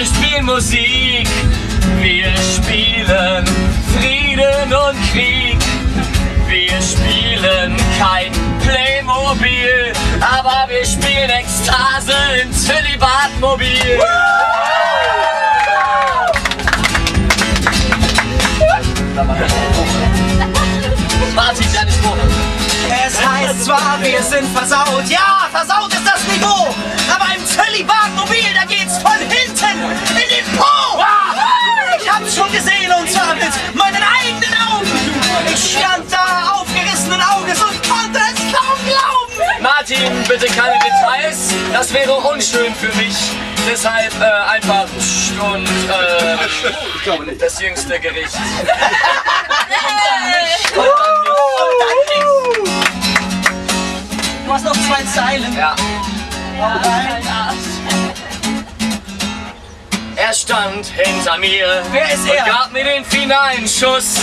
wir spielen Musik, wir spielen Frieden und Krieg. Wir spielen kein Playmobil, aber wir spielen Ekstase in Zölibatmobil. Martin, deine Spur. Es heißt zwar, wir sind versaut, ja, versaut ist das Niveau, aber im Zölibatmobil, da geht's von hinten in den Po! Ich hab's schon gesehen und zwar mit meinen eigenen Augen. Ich stand da aufgerissenen Auges und konnte es kaum glauben. Martin, bitte keine Details, das wäre unschön für mich. Deshalb einfach und das jüngste Gericht. Du hast noch 2 Zeilen. Ja. Er stand hinter mir. Wer ist und er? gab mir den finalen Schuss.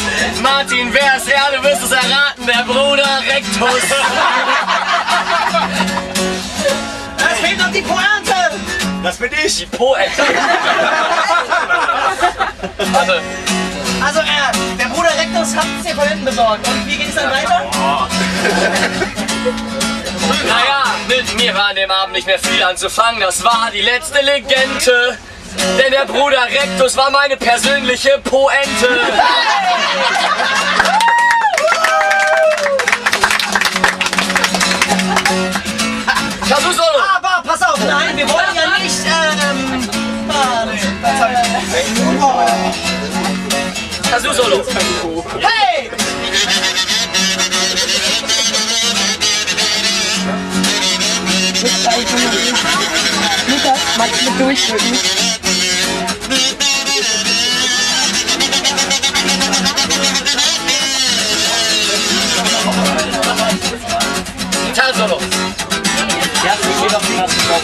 Martin, wer ist er? Du wirst es erraten, der Bruder Rectus. Es fehlt noch die Pointe. Das bin ich. Die Pointe. Also der Bruder Rectus hat es dir von hinten besorgt. Und wie ging es dann weiter? Naja, mit mir war an dem Abend nicht mehr viel anzufangen. Das war die letzte Legende. Denn der Bruder Rectus war meine persönliche Poente. Kasu Solo! Aber pass auf, nein, wir wollen ja nicht, Kasu Solo! Hey! Lukas, magst du durchdrücken? Gitarre Solo! Ja, ich geh doch die Maske drauf.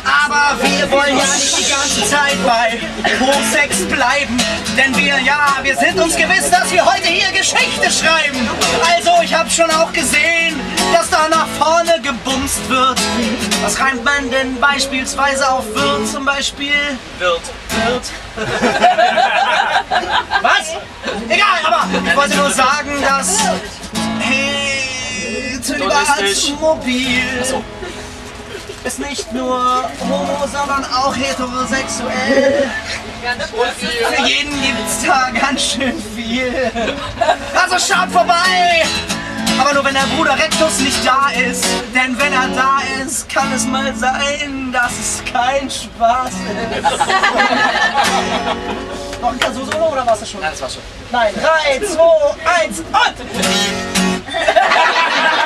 Aber wir wollen ja nicht die ganze Zeit bei Hochsex bleiben. Denn wir sind uns gewiss, dass wir heute hier Geschichte schreiben. Also ich hab schon auch gesehen, dass da nach vorne gebumst wird. Was reimt man denn beispielsweise auf wird zum Beispiel? Wird. Was? Egal, aber ich wollte nur sagen, dass... Hey, Zölibatsmobil ist nicht nur homo, sondern auch heterosexuell. Für jeden gibt's da ganz schön viel. Also schaut vorbei! Aber nur wenn der Bruder Rectus nicht da ist. Denn wenn er da ist, kann es mal sein, dass es kein Spaß ist. Noch ein Kasu-Solo oder war's das schon? Nein, das war schon. Nein, 3, 2, 1 und...